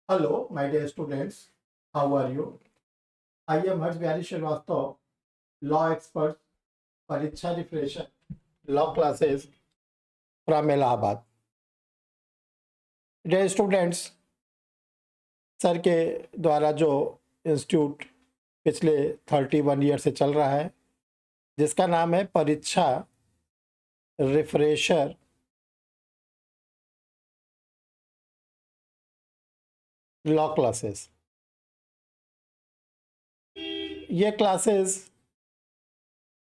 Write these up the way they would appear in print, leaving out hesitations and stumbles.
Hello, my dear students. How are you? I am Harsh Bihari Srivastava, law expert, Pariksha Refresher, law classes from Allahabad. Dear students, sir के द्वारा जो institute पिछले 31 year से चल रहा है, जिसका नाम है परीक्षा रिफ्रेशर लॉ क्लासेस। ये क्लासेस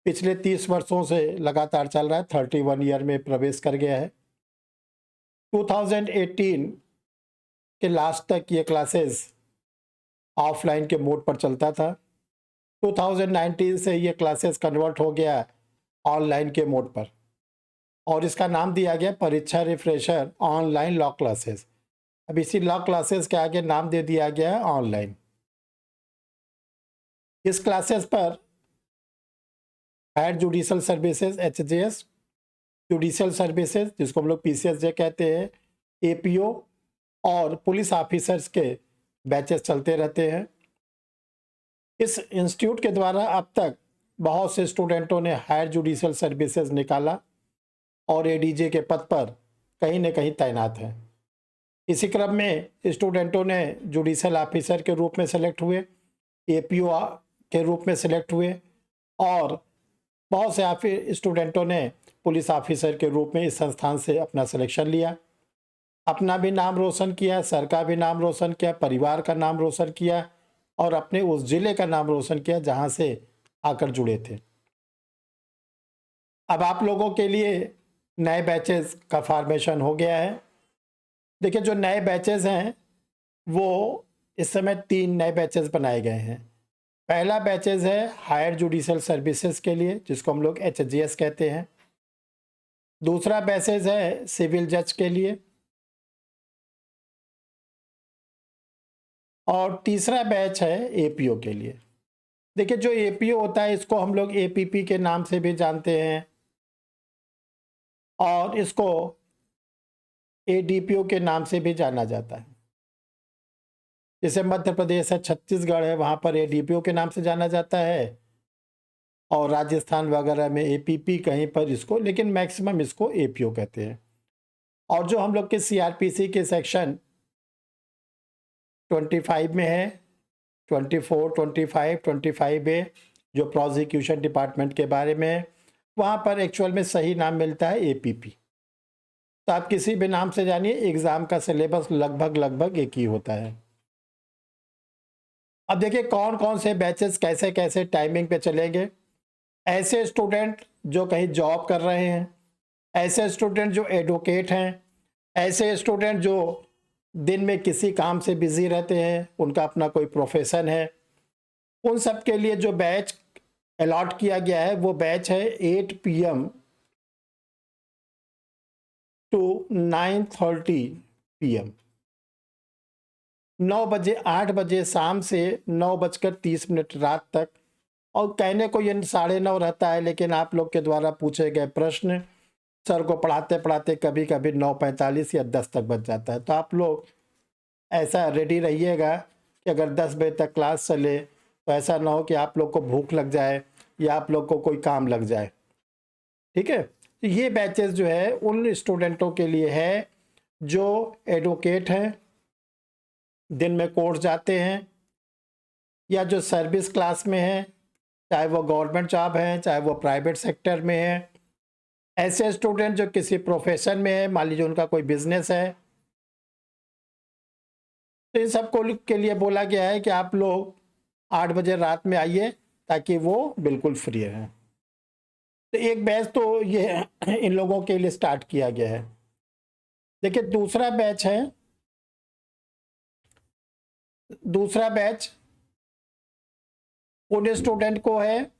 पिछले 30 वर्षों से लगातार चल रहा है, 31 ईयर में प्रवेश कर गया है। 2018 के लास्ट तक ये क्लासेस ऑफलाइन के मोड पर चलता था। 2019 से ये क्लासेस कन्वर्ट हो गया ऑनलाइन के मोड पर और इसका नाम दिया गया परीक्षा रिफ्रेशर ऑनलाइन लॉ क्लासेस। अब इसी लॉ क्लासेस के आगे नाम दे दिया गया है ऑनलाइन। इस क्लासेस पर higher judicial services HJS, judicial services जिसको हम लोग PCSJ कहते हैं, APO और पुलिस ऑफिसर्स के बैचेस चलते रहते हैं। इस इंस्टीट्यूट के द्वारा अब तक बहुत से स्टूडेंटों ने हायर जुडिशल सर्विसेज निकाला और ADJ के पद पर कहीं न कहीं तैनात हैं। इसी क्रम में स्टूडेंटों ने जुडिशल ऑफिसर के रूप में सेलेक्ट हुए, APO के रूप में सेलेक्ट हुए और बहुत से स्टूडेंटों ने पुलिस ऑफिसर के रूप में इस संस्थान से अपना सिलेक्शन लिया, अपना भी नाम रोशन किया, सर का भी नाम रोशन किया, परिवार का नाम रोशन किया और अपने उस जिले का नाम रोशन किया जहां से आकर जुड़े थे। अब आप लोगों के लिए नए बैचेस का फॉर्मेशन हो गया है। देखिए, जो नए बैचेस हैं वो इस समय 3 नए बैचेस बनाए गए हैं। पहला बैचेस है हायर जुडिशल सर्विसेज के लिए, जिसको हम लोग HJS कहते हैं। दूसरा बैचेस है सिविल जज के लिए और तीसरा बैच है APO के लिए। देखिए, जो APO होता है इसको हम लोग APP के नाम से भी जानते हैं और इसको ADPO के नाम से भी जाना जाता है। जैसे मध्य प्रदेश है, छत्तीसगढ़ है, वहाँ पर ADPO के नाम से जाना जाता है और राजस्थान वगैरह में APP कहीं पर इसको, लेकिन मैक्सिमम इसको APO कहते हैं। और जो हम लोग के CRPC के सेक्शन 25 में है, 24, 25, 25A जो प्रोसिक्यूशन डिपार्टमेंट के बारे में है, वहाँ पर एक्चुअल में सही नाम मिलता है APP। तो आप किसी भी नाम से जानिए, एग्ज़ाम का सिलेबस लगभग एक ही होता है। अब देखिए कौन कौन से बैचेस कैसे कैसे टाइमिंग पे चलेंगे। ऐसे स्टूडेंट जो कहीं जॉब कर रहे हैं, ऐसे स्टूडेंट जो एडवोकेट हैं, ऐसे स्टूडेंट जो दिन में किसी काम से बिजी रहते हैं, उनका अपना कोई प्रोफेशन है, उन सब के लिए जो बैच अलॉट किया गया है वो बैच है 8 PM to 9:30 PM। 9 बजे 8 बजे शाम से 9:30 रात तक। और कहने को ये 9:30 रहता है, लेकिन आप लोग के द्वारा पूछे गए प्रश्न सर को पढ़ाते पढ़ाते कभी कभी 9:45 या 10 तक बज जाता है। तो आप लोग ऐसा रेडी रहिएगा कि अगर 10 बजे तक क्लास चले तो ऐसा ना हो कि आप लोग को भूख लग जाए या आप लोग को कोई काम लग जाए। ठीक है, तो ये बैचेस जो है उन स्टूडेंटों के लिए है जो एडवोकेट हैं, दिन में कोर्स जाते हैं, या जो सर्विस क्लास में है, चाहे वो गवर्नमेंट जॉब है चाहे वो प्राइवेट सेक्टर में है। ऐसे स्टूडेंट जो किसी प्रोफेशन में है, मान लीजिए उनका कोई बिजनेस है, तो इन सबको के लिए बोला गया है कि आप लोग 8 बजे रात में आइए ताकि वो बिल्कुल फ्री रहें। तो एक बैच तो ये इन लोगों के लिए स्टार्ट किया गया है। देखिए, दूसरा बैच उन स्टूडेंट को है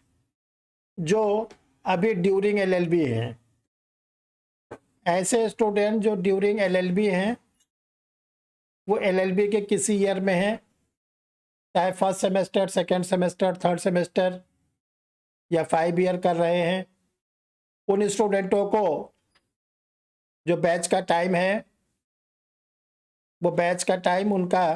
जो अभी ड्यूरिंग LLB हैं। ऐसे स्टूडेंट जो ड्यूरिंग LLB हैं, वो LLB के किसी ईयर में है, चाहे first semester, second semester, third semester या 5 ईयर कर रहे हैं, उन स्टूडेंटों को जो बैच का टाइम है वो बैच का टाइम उनका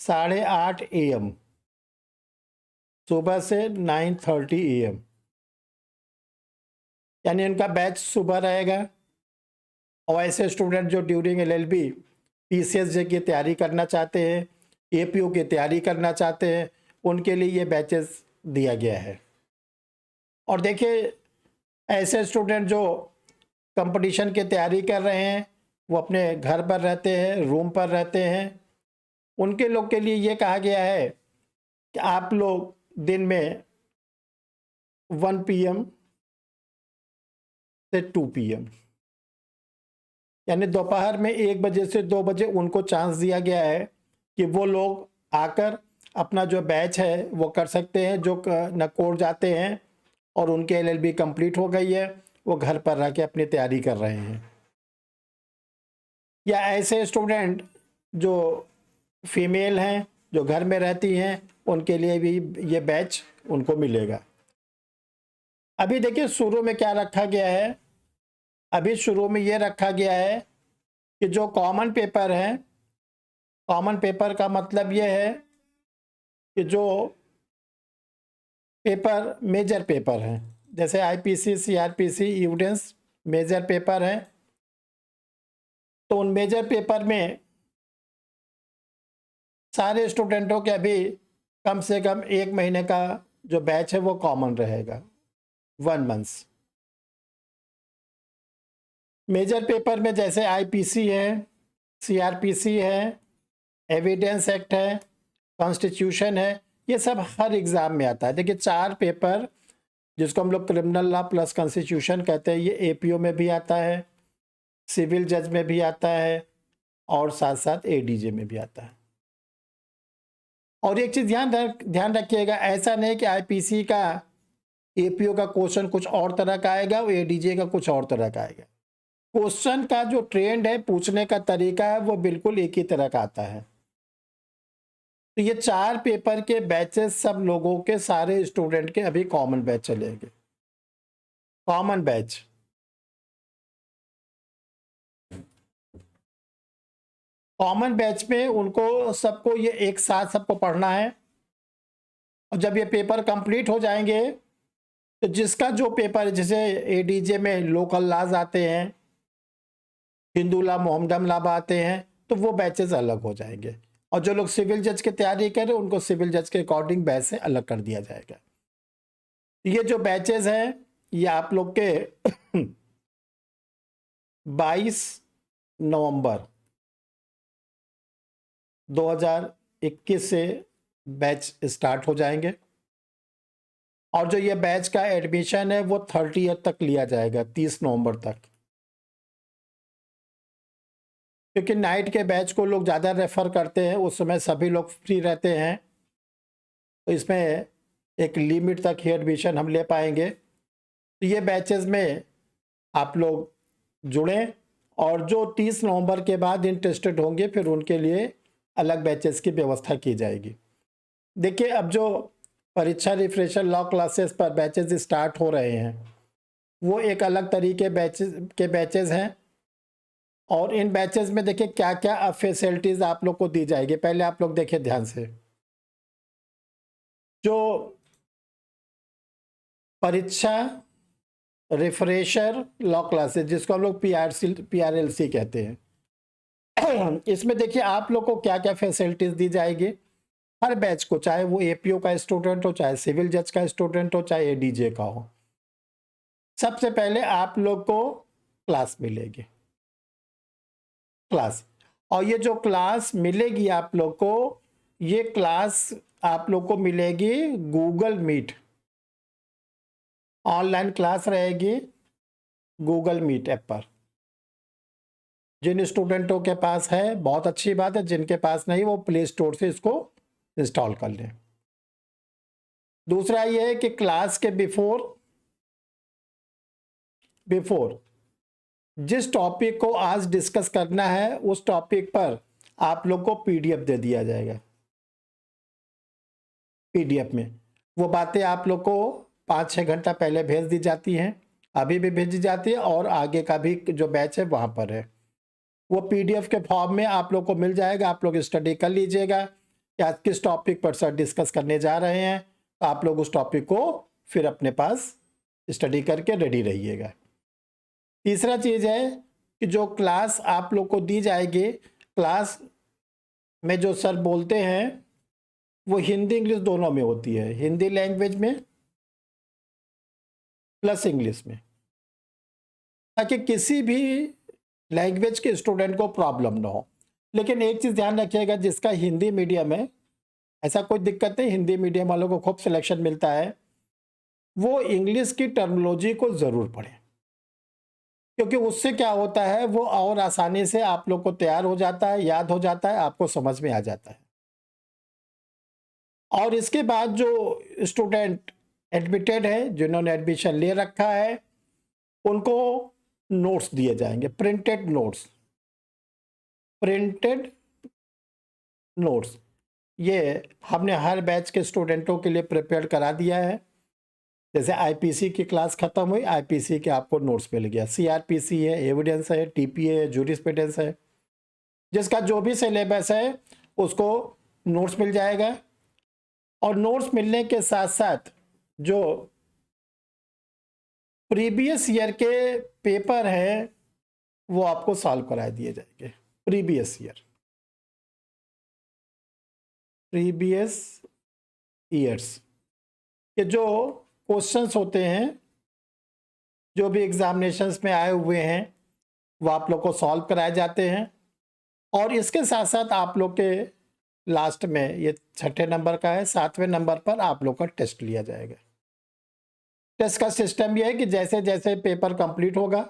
8:30 AM, सुबह से 9:30 AM, यानी उनका बैच सुबह रहेगा। और ऐसे स्टूडेंट जो ड्यूरिंग LLB PCSJ की तैयारी करना चाहते हैं, APO की तैयारी करना चाहते हैं, उनके लिए ये बैचेस दिया गया है। और देखिए, ऐसे स्टूडेंट जो कंपटीशन की तैयारी कर रहे हैं, वो अपने घर पर रहते हैं, रूम पर रहते हैं, उनके लोग के लिए ये कहा गया है कि आप लोग दिन में 1 PM से 2 PM, यानी दोपहर में 1 बजे से 2 बजे उनको चांस दिया गया है कि वो लोग आकर अपना जो बैच है वो कर सकते हैं। जो नकोर जाते हैं और उनके LLB कंप्लीट हो गई है, वो घर पर रह के अपनी तैयारी कर रहे हैं। या ऐसे स्टूडेंट जो फीमेल हैं, जो घर में रहती हैं, उनके लिए भी ये बैच उनको मिलेगा। अभी देखिए शुरू में क्या रखा गया है। अभी शुरू में ये रखा गया है कि जो कॉमन पेपर है, कॉमन पेपर का मतलब ये है कि जो पेपर मेजर पेपर हैं, जैसे IPC CRPC evidence major paper है, तो उन मेजर पेपर में सारे स्टूडेंटों के अभी कम से कम 1 महीने का जो बैच है वो कॉमन रहेगा, 1 मंथ। मेजर पेपर में जैसे IPC है, CRPC है, एविडेंस एक्ट है, कॉन्स्टिट्यूशन है, ये सब हर एग्ज़ाम में आता है। देखिए 4 पेपर जिसको हम लोग क्रिमिनल लॉ प्लस कॉन्स्टिट्यूशन कहते हैं, ये APO में भी आता है, सिविल जज में भी आता है, और साथ साथ ADJ में भी आता है। और एक चीज़ ध्यान रखिएगा, ऐसा नहीं कि IPC का APO का क्वेश्चन कुछ और तरह का आएगा और ADJ का कुछ और तरह का आएगा। क्वेश्चन का जो ट्रेंड है, पूछने का तरीका है, वो बिल्कुल एक ही तरह का आता है। तो ये 4 पेपर के बैचेस सब लोगों के, सारे स्टूडेंट के अभी कॉमन बैच चलेंगे, कॉमन बैच। कॉमन बैच में उनको सबको ये एक साथ सबको पढ़ना है। और जब ये पेपर कंप्लीट हो जाएंगे तो जिसका जो पेपर, जैसे ADJ में लोकल लॉज आते हैं, हिंदू लॉ, मोहम्मदन लॉ आते हैं, तो वो बैचेस अलग हो जाएंगे। और जो लोग सिविल जज की तैयारी करें, उनको सिविल जज के अकॉर्डिंग बैच से अलग कर दिया जाएगा। ये जो बैचेस हैं, ये आप लोग के 22 नवंबर 2021 से बैच स्टार्ट हो जाएंगे। और जो ये बैच का एडमिशन है वो 30th तक लिया जाएगा, 30 नवंबर तक, क्योंकि नाइट के बैच को लोग ज़्यादा रेफर करते हैं, उस समय सभी लोग फ्री रहते हैं, तो इसमें एक लिमिट तक ही एडमिशन हम ले पाएंगे। तो ये बैचेस में आप लोग जुड़ें, और जो 30 नवंबर के बाद इंटरेस्टेड होंगे फिर उनके लिए अलग बैचेस की व्यवस्था की जाएगी। देखिए, अब जो परीक्षा रिफ्रेशर लॉ क्लासेस पर बैचेस स्टार्ट हो रहे हैं, वो एक अलग तरीके बैचेस हैं। और इन बैचेस में देखिए क्या क्या फैसिलिटीज़ आप लोग को दी जाएगी। पहले आप लोग देखिए ध्यान से, जो परीक्षा रिफ्रेशर लॉ क्लासेस, जिसको हम लोग PRLC कहते हैं, इसमें देखिए आप लोग को क्या क्या फैसिलिटीज़ दी जाएगी हर बैच को, चाहे वो APO का स्टूडेंट हो, चाहे सिविल जज का स्टूडेंट हो, चाहे ADJ का हो। सबसे पहले आप लोग को क्लास मिलेगी, क्लास। और ये जो क्लास मिलेगी आप लोग को, ये क्लास आप लोग को मिलेगी गूगल मीट, ऑनलाइन क्लास रहेगी गूगल मीट ऐप पर। जिन स्टूडेंटों के पास है बहुत अच्छी बात है, जिनके पास नहीं वो प्ले स्टोर से इसको इंस्टॉल कर लें। दूसरा ये है कि क्लास के बिफोर जिस टॉपिक को आज डिस्कस करना है, उस टॉपिक पर आप लोग को PDF दे दिया जाएगा। PDF में वो बातें आप लोग को 5-6 घंटा पहले भेज दी जाती हैं, अभी भी भेजी जाती है, और आगे का भी जो बैच है वहाँ पर है। वो PDF के फॉर्म में आप लोग को मिल जाएगा, आप लोग स्टडी कर लीजिएगा। कि आज किस टॉपिक पर सर डिस्कस करने जा रहे हैं, तो आप लोग उस टॉपिक को फिर अपने पास स्टडी करके रेडी रहिएगा। तीसरा चीज़ है कि जो क्लास आप लोग को दी जाएगी, क्लास में जो सर बोलते हैं वो हिंदी इंग्लिश दोनों में होती है, हिंदी लैंग्वेज में प्लस इंग्लिश में, ताकि किसी भी लैंग्वेज के स्टूडेंट को प्रॉब्लम ना हो। लेकिन एक चीज़ ध्यान रखिएगा, जिसका हिंदी मीडियम है ऐसा कोई दिक्कत नहीं, हिंदी मीडियम वालों को खूब सिलेक्शन मिलता है, वो इंग्लिश की टर्मिनोलॉजी को ज़रूर पढ़ें, क्योंकि उससे क्या होता है वो और आसानी से आप लोग को तैयार हो जाता है, याद हो जाता है, आपको समझ में आ जाता है। और इसके बाद जो स्टूडेंट एडमिटेड है, जिन्होंने एडमिशन ले रखा है, उनको नोट्स दिए जाएंगे, प्रिंटेड नोट्स। प्रिंटेड नोट्स ये हमने हर बैच के स्टूडेंटों के लिए प्रिपेयर करा दिया है। जैसे आईपीसी की क्लास खत्म हुई, आईपीसी के आपको नोट्स मिल गया, सीआरपीसी है, एविडेंस है, टीपीए है, जूरिस्प्रूडेंस है, जिसका जो भी सिलेबस है उसको नोट्स मिल जाएगा। और नोट्स मिलने के साथ साथ जो प्रीवियस ईयर के पेपर हैं वो आपको सॉल्व करा दिए जाएंगे। प्रीवियस ईयर्स के जो क्वेश्चंस होते हैं, जो भी एग्जामिनेशंस में आए हुए हैं, वो आप लोग को सॉल्व कराए जाते हैं। और इसके साथ साथ आप लोग के लास्ट में, ये 6ठे नंबर का है, 7वें नंबर पर आप लोग का टेस्ट लिया जाएगा। टेस्ट का सिस्टम ये है कि जैसे जैसे पेपर कंप्लीट होगा,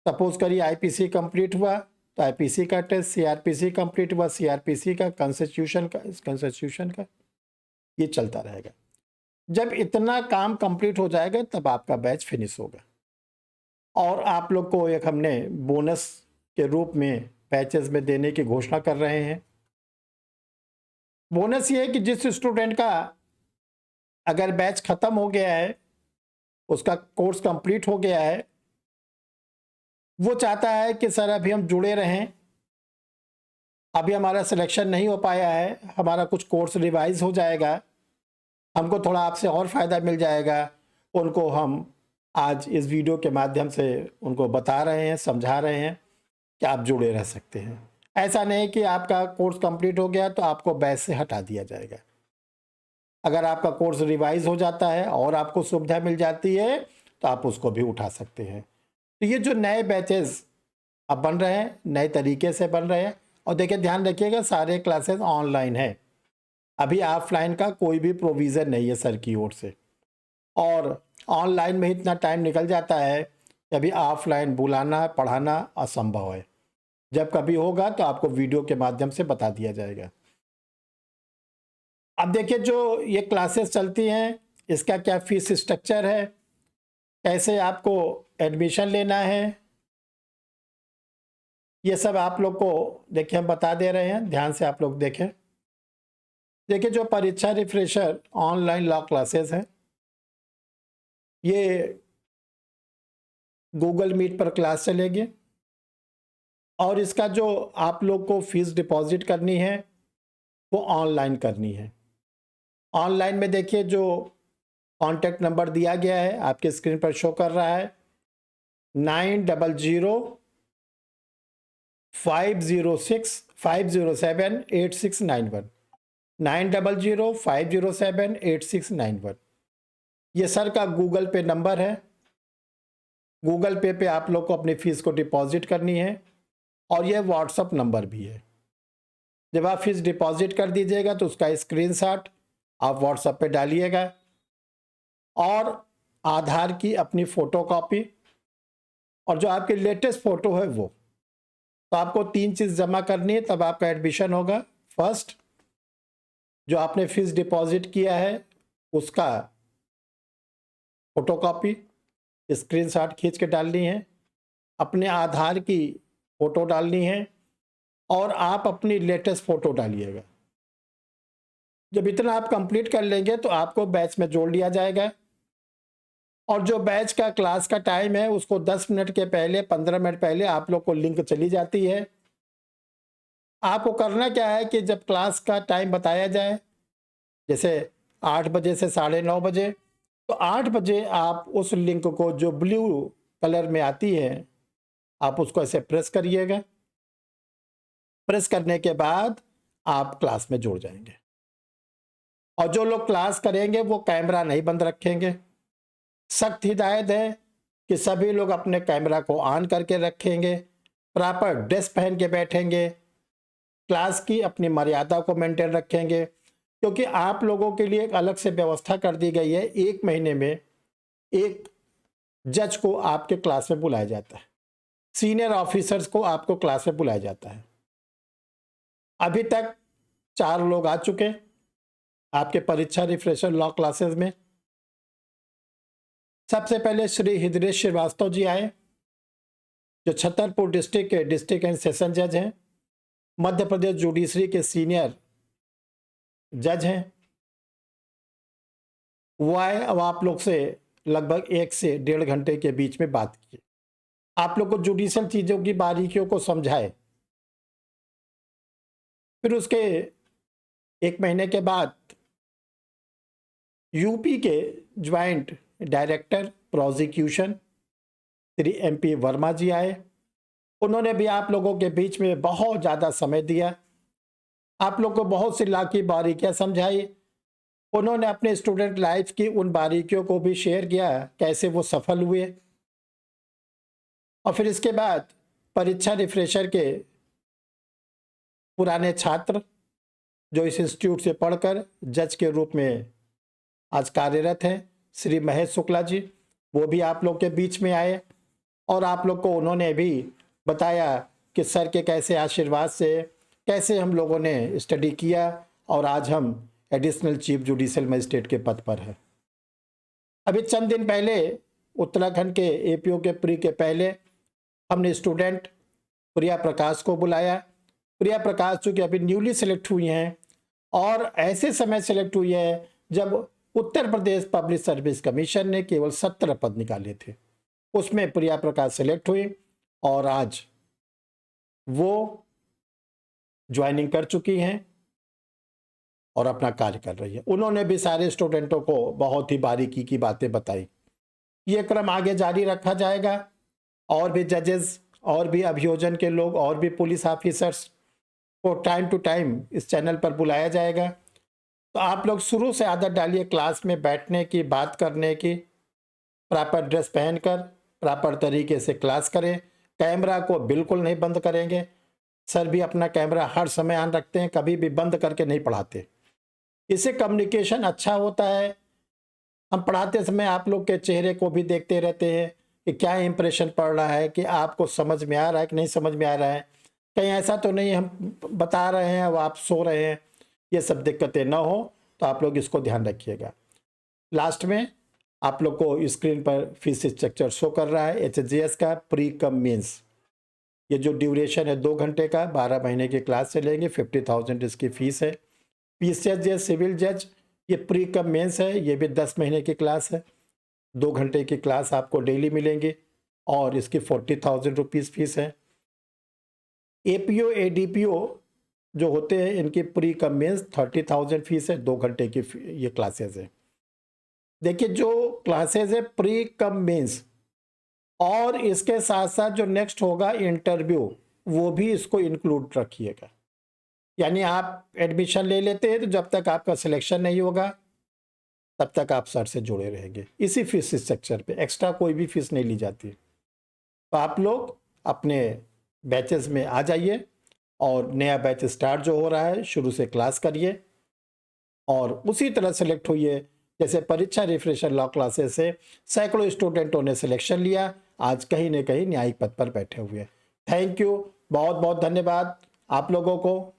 सपोज करिए आईपीसी कंप्लीट हुआ तो आईपीसी का टेस्ट, सीआरपीसी कंप्लीट हुआ, सीआरपीसी का, कॉन्स्टिट्यूशन का, ये चलता रहेगा। जब इतना काम कंप्लीट हो जाएगा तब आपका बैच फिनिश होगा। और आप लोग को एक हमने बोनस के रूप में बैचेस में देने की घोषणा कर रहे हैं। बोनस ये है कि जिस स्टूडेंट का अगर बैच खत्म हो गया है, उसका कोर्स कंप्लीट हो गया है, वो चाहता है कि सर अभी हम जुड़े रहें, अभी हमारा सिलेक्शन नहीं हो पाया है, हमारा कुछ कोर्स रिवाइज हो जाएगा, हमको थोड़ा आपसे और फ़ायदा मिल जाएगा, उनको हम आज इस वीडियो के माध्यम से उनको बता रहे हैं, समझा रहे हैं कि आप जुड़े रह सकते हैं। ऐसा नहीं कि आपका कोर्स कंप्लीट हो गया तो आपको बैच से हटा दिया जाएगा। अगर आपका कोर्स रिवाइज हो जाता है और आपको सुविधा मिल जाती है तो आप उसको भी उठा सकते हैं। तो ये जो नए बैचेस अब बन रहे हैं, नए तरीके से बन रहे हैं। और देखिए ध्यान रखिएगा, सारे क्लासेस ऑनलाइन है, अभी ऑफलाइन का कोई भी प्रोविज़न नहीं है सर की ओर से। और ऑनलाइन में इतना टाइम निकल जाता है कि अभी ऑफलाइन बुलाना पढ़ाना असंभव है। जब कभी होगा तो आपको वीडियो के माध्यम से बता दिया जाएगा। अब देखिए जो ये क्लासेस चलती हैं, इसका क्या फीस स्ट्रक्चर है, कैसे आपको एडमिशन लेना है, ये सब आप लोग को देखिए हम बता दे रहे हैं, ध्यान से आप लोग देखें। देखिए जो परीक्षा रिफ्रेशर ऑनलाइन लॉ क्लासेस हैं, ये गूगल मीट पर क्लास चलेगी और इसका जो आप लोग को फीस डिपॉजिट करनी है वो ऑनलाइन करनी है। ऑनलाइन में देखिए जो कॉन्टैक्ट नंबर दिया गया है आपके स्क्रीन पर शो कर रहा है, 9005078691, 9005078691। ये सर का गूगल पे नंबर है। गूगल पे आप लोग को अपनी फ़ीस को डिपॉजिट करनी है और यह व्हाट्सअप नंबर भी है। जब आप फीस डिपॉजिट कर दीजिएगा तो उसका स्क्रीनशॉट आप व्हाट्सएप पे डालिएगा और आधार की अपनी फ़ोटोकॉपी और जो आपकी लेटेस्ट फ़ोटो है वो। तो आपको 3 चीज़ जमा करनी है तब आपका एडमिशन होगा। फर्स्ट, जो आपने फीस डिपॉजिट किया है उसका फ़ोटोकॉपी स्क्रीनशॉट खींच के डालनी है, अपने आधार की फ़ोटो डालनी है और आप अपनी लेटेस्ट फ़ोटो डालिएगा। जब इतना आप कंप्लीट कर लेंगे तो आपको बैच में जोड़ लिया जाएगा। और जो बैच का क्लास का टाइम है उसको 10 मिनट के पहले, 15 मिनट पहले आप लोग को लिंक चली जाती है। आपको करना क्या है कि जब क्लास का टाइम बताया जाए, जैसे 8 बजे से 9:30 बजे, तो 8 बजे आप उस लिंक को जो ब्लू कलर में आती है, आप उसको ऐसे प्रेस करिएगा। प्रेस करने के बाद आप क्लास में जुड़ जाएंगे। और जो लोग क्लास करेंगे वो कैमरा नहीं बंद रखेंगे। सख्त हिदायत है कि सभी लोग अपने कैमरा को ऑन करके रखेंगे, प्रॉपर ड्रेस पहन के बैठेंगे, क्लास की अपनी मर्यादा को मेंटेन रखेंगे, क्योंकि आप लोगों के लिए एक अलग से व्यवस्था कर दी गई है। 1 महीने में एक जज को आपके क्लास में बुलाया जाता है, सीनियर ऑफिसर्स को आपको क्लास में बुलाया जाता है। अभी तक 4 लोग आ चुके आपके परीक्षा रिफ्रेशर लॉ क्लासेस में। सबसे पहले श्री हृदय श्रीवास्तव जी आए, जो छतरपुर डिस्ट्रिक्ट के डिस्ट्रिक्ट एंड सेशन जज हैं, मध्य प्रदेश जुडिशरी के सीनियर जज हैं। वो आए, अब आप लोग से लगभग 1 से 1.5 घंटे के बीच में बात की, आप लोग को जुडिशल चीजों की बारीकियों को समझाए। फिर उसके 1 महीने के बाद यूपी के joint director prosecution Shri MP Verma ji आए। उन्होंने भी आप लोगों के बीच में बहुत ज़्यादा समय दिया, आप लोग को बहुत सी ला की बारीकियाँ समझाई। उन्होंने अपने स्टूडेंट लाइफ की उन बारीकियों को भी शेयर किया, कैसे वो सफल हुए। और फिर इसके बाद परीक्षा रिफ्रेशर के पुराने छात्र जो इस इंस्टीट्यूट से पढ़कर जज के रूप में आज कार्यरत हैं, श्री महेश शुक्ला जी, वो भी आप लोग के बीच में आए और आप लोग को उन्होंने भी बताया कि सर के कैसे आशीर्वाद से कैसे हम लोगों ने स्टडी किया और आज हम एडिशनल चीफ जुडिशियल मजिस्ट्रेट के पद पर है। अभी चंद दिन पहले उत्तराखंड के APO के प्री के पहले हमने स्टूडेंट प्रिया प्रकाश को बुलाया। प्रिया प्रकाश चूँकि अभी न्यूली सेलेक्ट हुई हैं और ऐसे समय सेलेक्ट हुई है जब Uttar Pradesh public service commission ने केवल 17 पद निकाले थे, उसमें प्रिया प्रकाश सेलेक्ट हुई और आज वो ज्वाइनिंग कर चुकी हैं और अपना कार्य कर रही है। उन्होंने भी सारे स्टूडेंटों को बहुत ही बारीकी की बातें बताई। ये क्रम आगे जारी रखा जाएगा, और भी जजेस और भी अभियोजन के लोग और भी पुलिस ऑफिसर्स को टाइम टू टाइम इस चैनल पर बुलाया जाएगा। तो आप लोग शुरू से आदत डालिए क्लास में बैठने की, बात करने की, प्रॉपर ड्रेस पहनकर प्रॉपर तरीके से क्लास करें। कैमरा को बिल्कुल नहीं बंद करेंगे, सर भी अपना कैमरा हर समय ऑन रखते हैं, कभी भी बंद करके नहीं पढ़ाते। इससे कम्युनिकेशन अच्छा होता है। हम पढ़ाते समय आप लोग के चेहरे को भी देखते रहते हैं कि क्या इंप्रेशन पड़ रहा है, कि आपको समझ में आ रहा है कि नहीं समझ में आ रहा है, कहीं ऐसा तो नहीं हम बता रहे हैं अब आप सो रहे हैं। ये सब दिक्कतें ना हो, तो आप लोग इसको ध्यान रखिएगा। लास्ट में आप लोग को स्क्रीन पर फीस स्ट्रक्चर शो कर रहा है HGS का प्री कम मीन्स। ये जो ड्यूरेशन है 2 घंटे का, 12 महीने की क्लास से लेंगे, 50,000 इसकी फीस है। PCS सिविल जज ये प्री कम मेंस है, ये भी 10 महीने की क्लास है, 2 घंटे की क्लास आपको डेली मिलेंगी और इसकी 40,000 रुपीज़ फीस है। APO ADPO जो होते हैं इनकी प्री कम मेंस 30,000 फीस है, 2 घंटे की ये क्लासेस है। देखिए जो क्लासेस है प्री कम मेंस, और इसके साथ साथ जो नेक्स्ट होगा इंटरव्यू, वो भी इसको इंक्लूड रखिएगा। यानी आप एडमिशन ले लेते हैं तो जब तक आपका सिलेक्शन नहीं होगा तब तक आप सर से जुड़े रहेंगे। इसी फीस स्ट्रक्चर पे एक्स्ट्रा कोई भी फीस नहीं ली जाती। तो आप लोग अपने बैचेस में आ जाइए और नया बैच स्टार्ट जो हो रहा है शुरू से क्लास करिए और उसी तरह सेलेक्ट होइए जैसे परीक्षा रिफ्रेशर लॉ क्लासेस से सैकड़ों स्टूडेंटों ने सिलेक्शन लिया, आज कहीं न कहीं न्यायिक पद पर बैठे हुए। थैंक यू, बहुत बहुत धन्यवाद आप लोगों को।